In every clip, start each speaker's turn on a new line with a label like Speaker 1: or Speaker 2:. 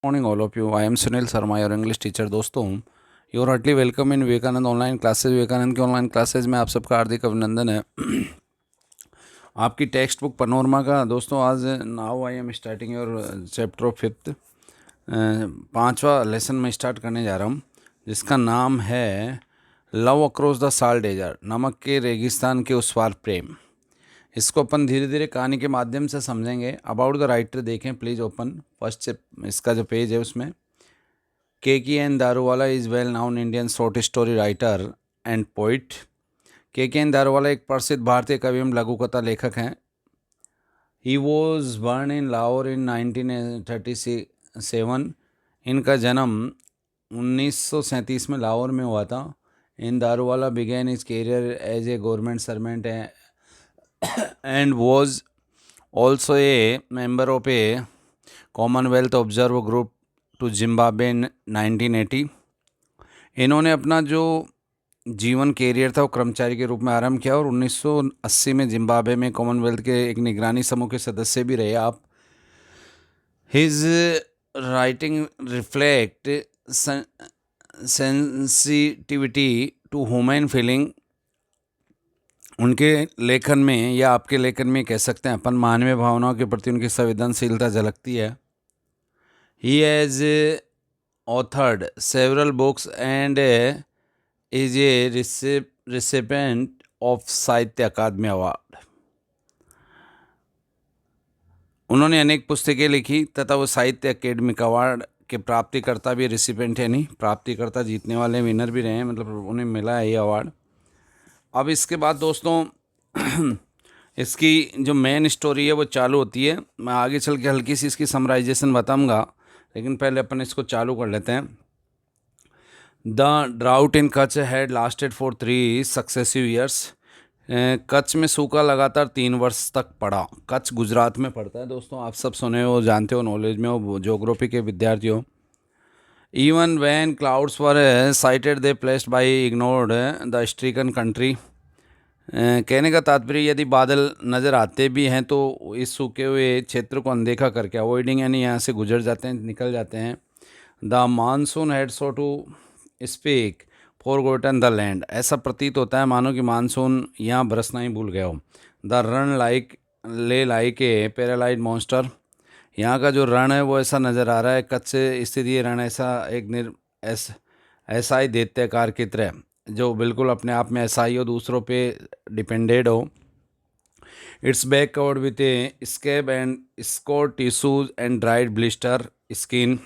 Speaker 1: Morning, all of you. I am Sunil Sharma, your English teacher. दोस्तों, you are heartily welcome in Vivekananda online classes. Vivekananda की online classes में आप सबका हार्दिक अभिनंदन है। आपकी टेक्स्ट बुक पनोरमा का दोस्तों आज now I am starting your chapter of 5th। पाँचवा लेसन में स्टार्ट करने जा रहा हूँ, जिसका नाम है love across the salt desert, नमक के रेगिस्तान के उस पार प्रेम। इसको अपन धीरे धीरे कहानी के माध्यम से समझेंगे। अबाउट द राइटर देखें प्लीज़, ओपन फर्स्ट से इसका जो पेज है उसमें K N. Daruwalla is well known Indian short story writer and poet. K N. Daruwalla एक प्रसिद्ध भारतीय कवि एवं लघुकथा लेखक हैं। He was born in Lahore in 1937। इनका जन्म 1937 में लाहौर में हुआ था। In Daruwalla began his career as a government servant and was also a member of a Commonwealth Observer Group to Zimbabwe in 1980। इन्होंने अपना जो जीवन कैरियर था वो कर्मचारी के रूप में आरंभ किया और 1980 में जिम्बाब्वे में कॉमनवेल्थ के एक निगरानी समूह के सदस्य भी रहे आप। His writing reflect sensitivity to human feeling. उनके लेखन में या आपके लेखन में कह सकते हैं अपन मानवीय भावनाओं के प्रति उनकी संवेदनशीलता झलकती है। He has authored several books and is a recipient of साहित्य अकादमी अवार्ड। उन्होंने अनेक पुस्तकें लिखी तथा वो साहित्य अकेडमिक अवार्ड के प्राप्तिकर्ता भी, रिसिपेंट है नहीं, प्राप्तिकर्ता जीतने वाले विनर भी रहे हैं, मतलब उन्हें मिला है ये अवार्ड। अब इसके बाद दोस्तों इसकी जो मेन स्टोरी है वो चालू होती है। मैं आगे चल के हल्की सी इसकी समराइजेशन बताऊंगा, लेकिन पहले अपन इसको चालू कर लेते हैं। The drought in Kutch had lasted for 3 successive years. Kutch में सूखा लगातार 3 वर्ष तक पड़ा। कच्छ गुजरात में पड़ता है दोस्तों, आप सब सुने हो, जानते हो, नॉलेज में हो, ज्योग्राफी के विद्यार्थी हो। Even when clouds were sighted, they placed by ignored the stricken country। कहने का तात्पर्य यदि बादल नज़र आते भी हैं तो इस सूखे हुए क्षेत्र को अनदेखा करके, अवॉइडिंग यानी यहाँ से गुजर जाते हैं, निकल जाते हैं। The monsoon had so to speak forgotten the land. ऐसा प्रतीत होता है मानो कि मानसून यहाँ बरसना ही भूल गया हो। द रन लाइक ले लाइक ए पैरालाइज मॉन्स्टर। यहाँ का जो रण है वो ऐसा नज़र आ रहा है, कच्छ से स्थित ये रण ऐसा एक ऐसा ही दैत्यकार की तरह, जो बिल्कुल अपने आप में ऐसा ही हो, दूसरों पे डिपेंडेड हो। It's back covered with A scab and score tissues and dried blister skin.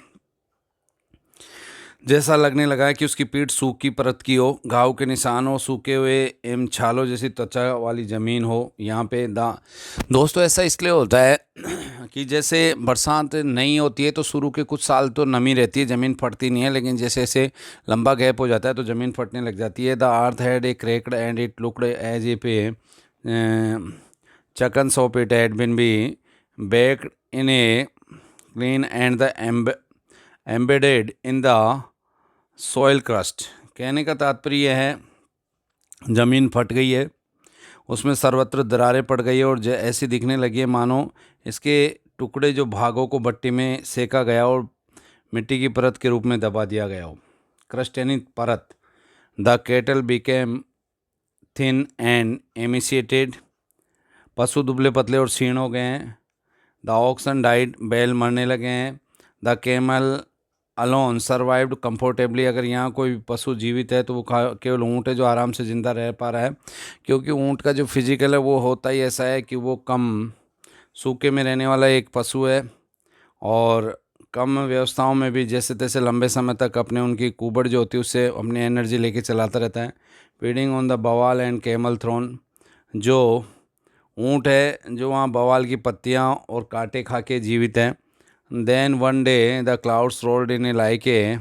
Speaker 1: जैसा लगने लगा है कि उसकी पीठ सूखी परत की हो, घाव के निशान हो, सूखे हुए एवं छालों जैसी त्वचा वाली ज़मीन हो। यहाँ पे दोस्तों ऐसा इसलिए होता है कि जैसे बरसात नहीं होती है तो शुरू के कुछ साल तो नमी रहती है, ज़मीन फटती नहीं है, लेकिन जैसे जैसे लंबा गैप हो जाता है तो ज़मीन फटने लग जाती है। The earth had a cracked and it looked as if a chunks of it had been be baked in a kiln and the embedded in the soil crust. कहने का तात्पर्य यह है ज़मीन फट गई है, उसमें सर्वत्र दरारें पड़ गई है और ऐसी दिखने लगी है मानो इसके टुकड़े जो भागों को भट्टी में सेका गया और मिट्टी की परत के रूप में दबा दिया गया हो। क्रस्ट यानी परत। The cattle became thin and emaciated. पशु दुबले पतले और क्षीण हो गए हैं। The oxen died. बैल मरने लगे हैं। The camel alone survived comfortably. अगर यहाँ कोई पशु जीवित है तो वो केवल ऊँट है जो आराम से ज़िंदा रह पा रहा है, क्योंकि ऊँट का जो फिजिकल है वो होता ही ऐसा है कि वो कम सूखे में रहने वाला एक पशु है और कम व्यवस्थाओं में भी जैसे तैसे लंबे समय तक अपने उनकी कुबड़ जो होती है उससे अपनी एनर्जी लेके चलाता रहता है। फीडिंग ऑन द बवाल एंड कैमल थ्रोन। जो ऊँट है जो वहाँ बवाल की पत्तियाँ और कांटे खा के जीवित है। Then one day the clouds rolled in like a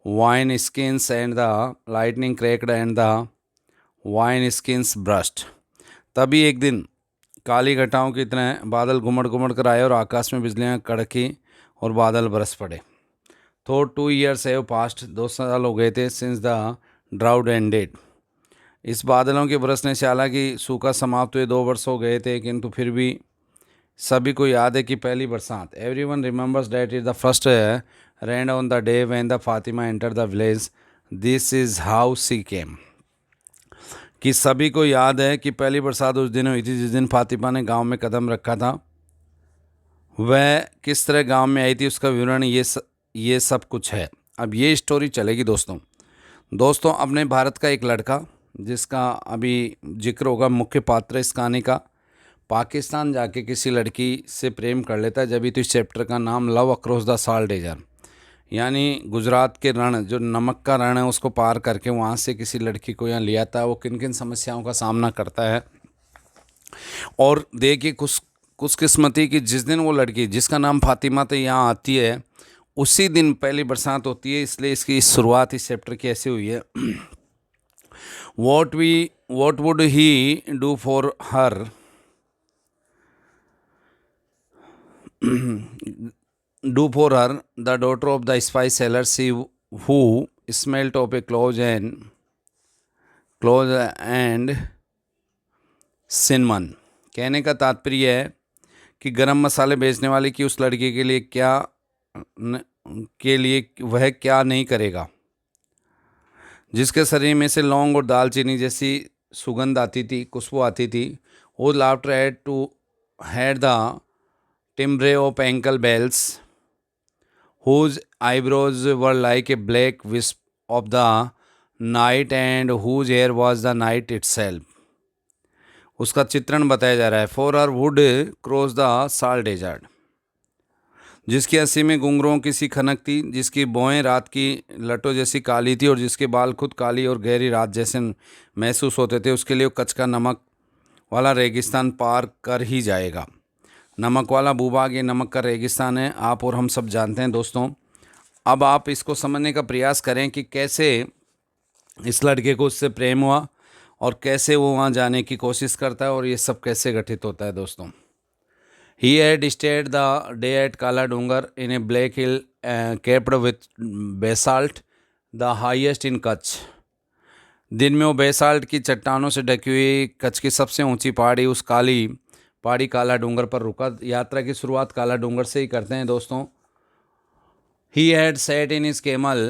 Speaker 1: wine skins and the lightning cracked and the wine skins burst। तभी एक दिन काली घटाओं की तरह बादल घुमड़ घुमड़ कर आए और आकाश में बिजलियां कड़की और बादल बरस पड़े। तो 2 years हैव पास्ट। 2 साल हो गए थे सिंस द ड्राउट एंडेड। इस बादलों के बरसने से हालांकि सूखा समाप्त हुए 2 वर्ष हो गए थे, किंतु फिर भी सभी को याद है कि पहली बरसात, everyone remembers that is the first rain on the day when the Fatima enter the village, this is how she came. कि सभी को याद है कि पहली बरसात उस दिन हुई थी जिस दिन फातिमा ने गांव में कदम रखा था। वह किस तरह गांव में आई थी उसका विवरण ये सब कुछ है। अब ये स्टोरी चलेगी दोस्तों अपने भारत का एक लड़का जिसका अभी जिक्र होगा, मुख्य पात्र इस कहानी का, पाकिस्तान जाके किसी लड़की से प्रेम कर लेता है। जब भी तो इस चैप्टर का नाम love across the salt desert, यानी गुजरात के रण, जो नमक का रण है, उसको पार करके वहाँ से किसी लड़की को यहाँ ले आता है। वो किन किन समस्याओं का सामना करता है। और देखिए कुछ किस्मती कि जिस दिन वो लड़की जिसका नाम फातिमा तो यहाँ आती है, उसी दिन पहली बरसात होती है। इसलिए इसकी शुरुआत इस चैप्टर की ऐसी हुई है। what would he do for her? Do for her, the daughter of the spice seller, she who smelt of a clove and cinnamon। कहने का तात्पर्य है कि गरम मसाले बेचने वाले की उस लड़की के लिए वह क्या नहीं करेगा, जिसके शरीर में से लौंग और दालचीनी जैसी सुगंध आती थी, खुशबू आती थी। वो laughter had the timbre of ankle bells, whose eyebrows were like a black wisp of the night and whose hair was the night itself। उसका चित्रण बताया जा रहा है। For her would cross the salt desert, जिसकी हंसी में घुंघरुओं की सी खनक थी, जिसकी भौहें रात की लटों जैसी काली थी और जिसके बाल खुद काली और गहरी रात जैसे महसूस होते थे, उसके लिए कच्चा नमक वाला रेगिस्तान पार कर ही जाएगा। नमक वाला भूभाग ये नमक का रेगिस्तान है, आप और हम सब जानते हैं दोस्तों। अब आप इसको समझने का प्रयास करें कि कैसे इस लड़के को उससे प्रेम हुआ और कैसे वो वहाँ जाने की कोशिश करता है और ये सब कैसे घटित होता है दोस्तों। He had stayed the day at Kala Dungar in a black hill capped with basalt, the highest in Kutch। दिन में वो बेसाल्ट की चट्टानों से ढकी हुई कच्छ की सबसे ऊंची पहाड़ी, उस काली पहाड़ी काला डूंगर पर रुका। यात्रा की शुरुआत काला डूंगर से ही करते हैं दोस्तों। He had sat in his camel,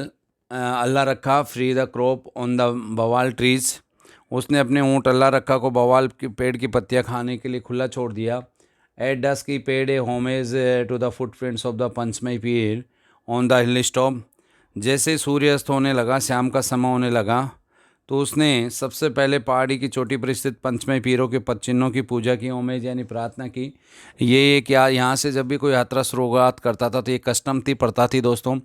Speaker 1: अल्लाह रखा, free the crop on the बवाल ट्रीज। उसने अपने ऊँट अल्लाह रखा को बवाल के पेड़ की पत्तियाँ खाने के लिए खुला छोड़ दिया। At dusk he paid a homage to the footprints of the पंचमई Pir on the hill top। जैसे सूर्यास्त होने लगा, शाम का समय होने लगा, तो उसने सबसे पहले पहाड़ी की चोटी पर स्थित पंचमई पीरों के पदचिन्हों की पूजा की, होमेज यानी प्रार्थना की। ये क्या, यहाँ से जब भी कोई यात्रा शुरुआत करता था तो ये कस्टम थी, प्रथा थी दोस्तों।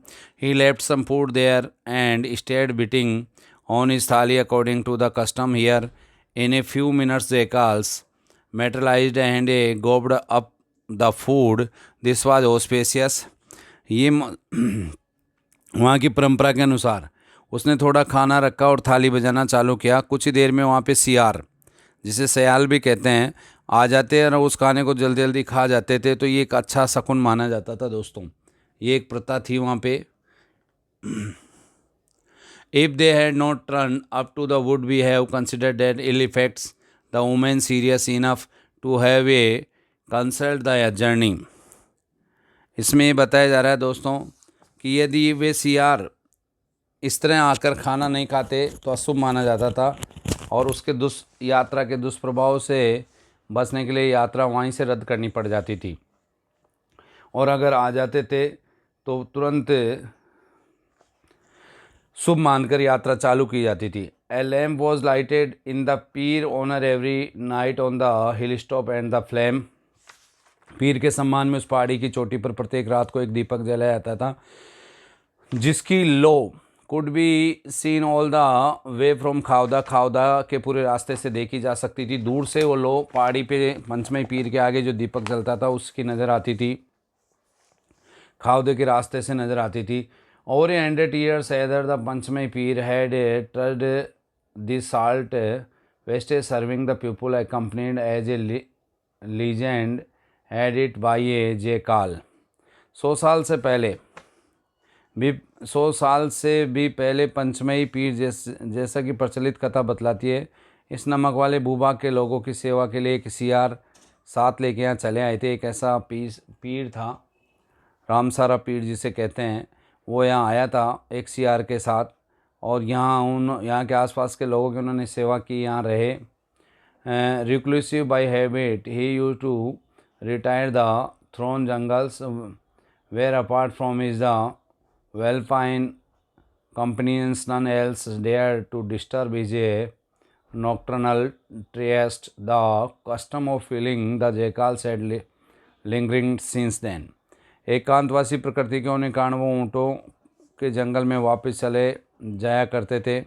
Speaker 1: He left some food there and stayed beating on his thali according to the custom here. In a few minutes the crows materialized and gobbled up the food। This was auspicious। ये वहाँ की परंपरा के अनुसार उसने थोड़ा खाना रखा और थाली बजाना चालू किया। कुछ ही देर में वहाँ पे सियार, जिसे सयाल भी कहते हैं, आ जाते हैं और उस खाने को जल्दी जल्दी खा जाते थे। तो ये एक अच्छा शकुन माना जाता था दोस्तों। ये एक प्रथा थी वहाँ पे। If they had not turned up to the wood, we have considered that ill effects the woman serious enough to have a cancelled the journey। इसमें ये बताया जा रहा है दोस्तों कि यदि वे सियार इस तरह आकर खाना नहीं खाते तो अशुभ माना जाता था और उसके यात्रा के दुष्प्रभाव से बचने के लिए यात्रा वहीं से रद्द करनी पड़ जाती थी। और अगर आ जाते थे तो तुरंत शुभ मानकर यात्रा चालू की जाती थी। A lamp was lighted in the pier honor every night on the hilltop and the flame। पीर के सम्मान में उस पहाड़ी की चोटी पर प्रत्येक रात को एक दीपक जलाया जाता था, जिसकी glow could be seen all the way from Khavda. Khavda के पूरे रास्ते से देखी जा सकती थी। दूर से वो लो पहाड़ी पे पंचमई पीर के आगे जो दीपक जलता था उसकी नज़र आती थी, खावदे के रास्ते से नज़र आती थी। Over 100 years either the Panchmai Peer had trod the salt wastage serving the people accompanied as a legend had it by a jackal। 100 साल से भी पहले पंचमई पीर जैसा कि प्रचलित कथा बतलाती है, इस नमक वाले भूभाग के लोगों की सेवा के लिए एक सियार साथ लेके यहाँ चले आए थे। एक ऐसा पीर था, रामसारा पीर जिसे कहते हैं, वो यहाँ आया था एक सीआर के साथ, और यहाँ के आसपास के लोगों की उन्होंने सेवा की, यहाँ रहे। reclusive by habit, he used to retire the thorn jungles where apart from his the well-fine companions none else dared to disturb his nocturnal tryst. The custom of filling the jackals had lingering since then. एकांतवासी प्रकृति के होने कारण वो ऊँटों के जंगल में वापस चले जाया करते थे।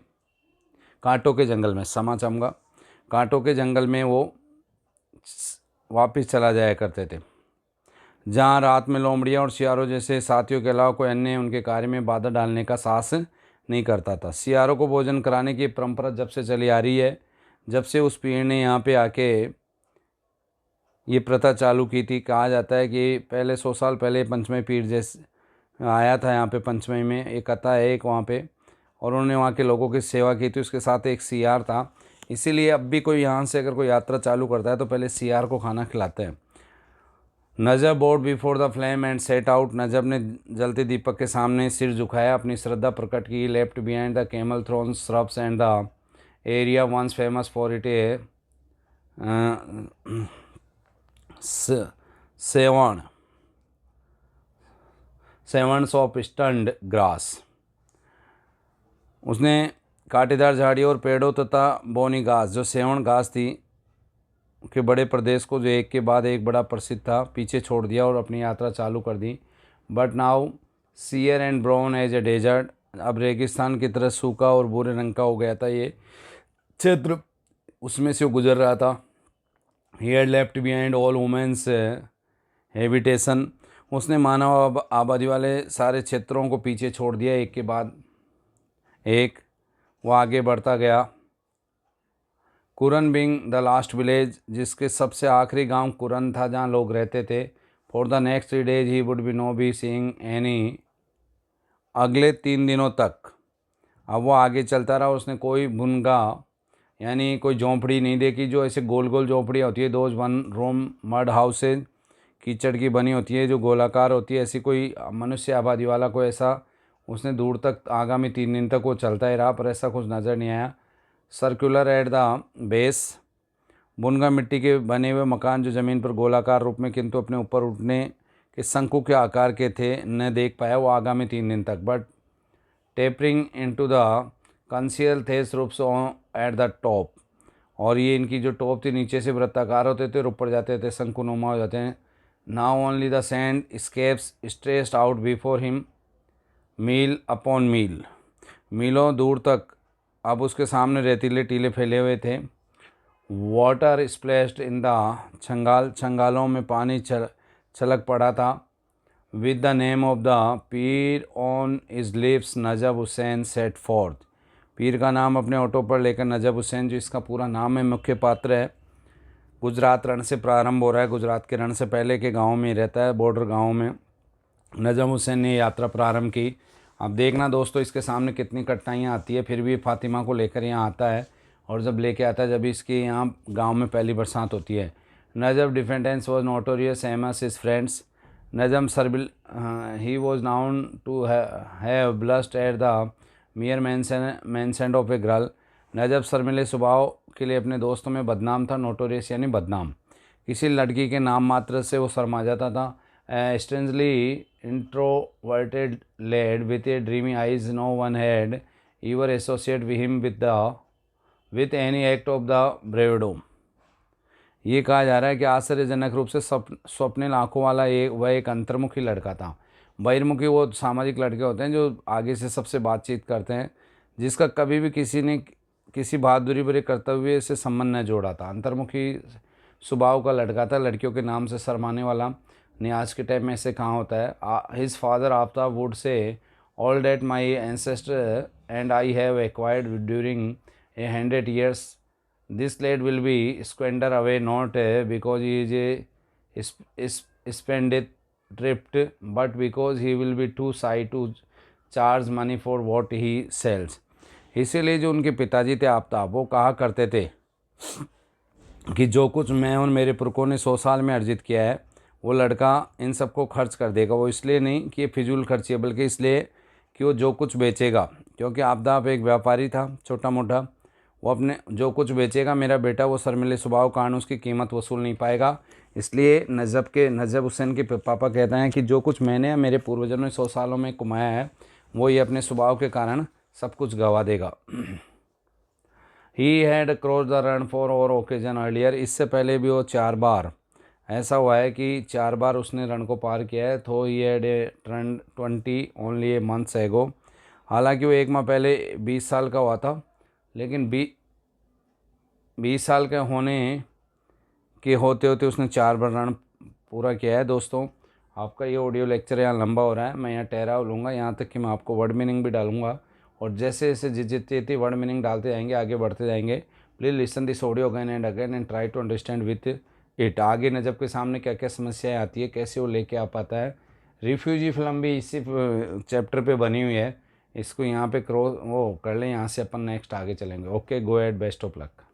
Speaker 1: कांटों के जंगल में, समा चमगा, कांटों के जंगल में वो वापस चला जाया करते थे, जहाँ रात में लोमड़ियाँ और सियारों जैसे साथियों के अलावा कोई अन्य उनके कार्य में बाधा डालने का साहस नहीं करता था। सियारों को भोजन कराने की परंपरा जब से चली आ रही है, जब से उस पीर ने यहाँ पे आके ये प्रथा चालू की थी। कहा जाता है कि पहले 100 साल पहले पंचमई पीर जैसे आया था यहाँ पे, पंचमई में एक कथा है एक वहाँ पे, और उन्होंने वहाँ के लोगों की सेवा की थी। उसके साथ एक सियार था, इसीलिए अब भी कोई यहाँ से अगर कोई यात्रा चालू करता है तो पहले सियार को खाना खिलाते हैं। Najab bowed before the flame and set out, Najab ने जलते दीपक के सामने सिर झुकाया, अपनी श्रद्धा प्रकट की। Left behind the camel thorn shrubs and the area once famous for it a sevens of stunted grass. उसने कांटेदार झाड़ियों और पेड़ों तथा बोनी घास, जो सेवण घास थी, के बड़े प्रदेश को, जो एक के बाद एक बड़ा प्रसिद्ध था, पीछे छोड़ दिया और अपनी यात्रा चालू कर दी। But now sere and brown as a desert, अब रेगिस्तान की तरह सूखा और भूरे रंग का हो गया था ये क्षेत्र, उसमें से वो गुजर रहा था। He had left behind all women's habitation, उसने मानव आबादी वाले सारे क्षेत्रों को पीछे छोड़ दिया एक के बाद एक। वो आगे बढ़ता गया। कुरन बिंग द लास्ट विलेज, जिसके सबसे आखिरी गांव कुरन था जहां लोग रहते थे। For the next 3 days he would be no be seeing any, अगले 3 दिनों तक अब वो आगे चलता रहा। उसने कोई भुनगा यानी कोई झोंपड़ी नहीं देखी, जो ऐसे गोल गोल झोंपड़ियाँ होती है, those one room mud houses, कीचड़ की बनी होती है जो गोलाकार होती है, ऐसी कोई मनुष्य आबादी वाला कोई ऐसा उसने दूर तक आगामी 3 दिन तक वो चलता ही रहा, पर ऐसा कुछ नज़र नहीं आया। सर्कुलर एट द बेस, बुनगा मिट्टी के बने हुए मकान जो ज़मीन पर गोलाकार रूप में किंतु अपने ऊपर उठने के शंकु के आकार के थे, न देख पाया वो आगामी 3 दिन तक। But tapering into the conical thatch roofs at the top, और ये इनकी जो टॉप थी नीचे से वृत्ताकार होते थे और ऊपर जाते थे, शंकुनुमा हो जाते हैं। Now only the sandscapes stretched out before him mile upon mile, मीलों दूर तक अब उसके सामने रेतीले टीले फैले हुए थे। Water splashed in the chhangal, छंगालों में पानी छलक पड़ा था। With the name of the pir on his lips, Najab Hussain set forth, पीर का नाम अपने ऑटो पर लेकर नजब हुसैन, जो इसका पूरा नाम है, मुख्य पात्र है। गुजरात रण से प्रारंभ हो रहा है, गुजरात के रण से पहले के गाँव में रहता है, बॉर्डर गाँव में नजम हुसैन ने यात्रा प्रारंभ की। अब देखना दोस्तों इसके सामने कितनी कठिनाइयाँ आती है, फिर भी फातिमा को लेकर यहाँ आता है, और जब लेके आता है जब इसके यहाँ गांव में पहली बरसात होती है। Najab diffidence was notorious amongst his friends, Najab सरबिल he was known to have blushed at the mere mention of a girl, Najab शर्मिले स्वभाव के लिए अपने दोस्तों में बदनाम था। नोटोरियस यानी बदनाम, किसी लड़की के नाम मात्र से वो शर्मा जाता था। strangely introverted lad with a dreamy eyes, no one had ever associated with him with any act of the bravado। ये कहा जा रहा है कि आश्चर्यजनक रूप से स्वप्निल आंखों वाला वह एक अंतर्मुखी लड़का था। बहिर्मुखी वो सामाजिक लड़के होते हैं जो आगे से सबसे बातचीत करते हैं, जिसका कभी भी किसी ने किसी बहादुरी भरे कर्तव्य से संबंध न जोड़ा था। अंतर्मुखी स्वभाव का लड़का था, लड़कियों के नाम से शर्माने वाला नहीं। आज के टाइम में ऐसे कहाँ होता है। His father Aftab would say all that my ancestor and I have acquired during 100 years, this lad will be squandered away not because he is a spendthrift but because he will be too shy to charge money for what he sells। इसीलिए जो उनके पिताजी थे आफ्ताब, वो कहा करते थे कि जो कुछ मैं और मेरे पुरखों ने 100 साल में अर्जित किया है वो लड़का इन सबको खर्च कर देगा। वो इसलिए नहीं कि ये फिजूल खर्ची है, बल्कि इसलिए कि वो जो कुछ बेचेगा, क्योंकि आपदाप एक व्यापारी था छोटा मोटा, वो अपने जो कुछ बेचेगा, मेरा बेटा वो शर्मिले स्वभाव कारण उसकी कीमत वसूल नहीं पाएगा। इसलिए नजब हुसैन के पापा कहते हैं कि जो कुछ मैंने या मेरे पूर्वजों ने 100 सालों में कमाया है वो ये अपने स्वभाव के कारण सब कुछ गवा देगा। He had cross the run for और ओकेजन अर्लियर, इससे पहले भी वो 4 बार ऐसा हुआ है कि 4 बार उसने रन को पार किया है। तो he had a run 20 only A months एगो, हालांकि वो एक माह पहले 20 साल का हुआ था, लेकिन 20 साल के होने के होते होते उसने 4 बार रन पूरा किया है। दोस्तों, आपका ये ऑडियो लेक्चर यहाँ लंबा हो रहा है, मैं यहाँ ठहराव लूँगा, यहाँ तक कि मैं आपको वर्ड मीनिंग भी डालूंगा, और जैसे जैसे जितनी वर्ड मीनिंग डालते जाएंगे आगे बढ़ते जाएंगे। Please listen this audio again and try to understand with it. आगे नजब के सामने क्या क्या समस्याएं आती है, कैसे वो लेके आ पाता है। रिफ्यूजी फिल्म भी इसी चैप्टर पे बनी हुई है, इसको यहाँ पे क्रॉस वो कर लें, यहाँ से अपन नेक्स्ट आगे चलेंगे। Okay, go at, best of luck.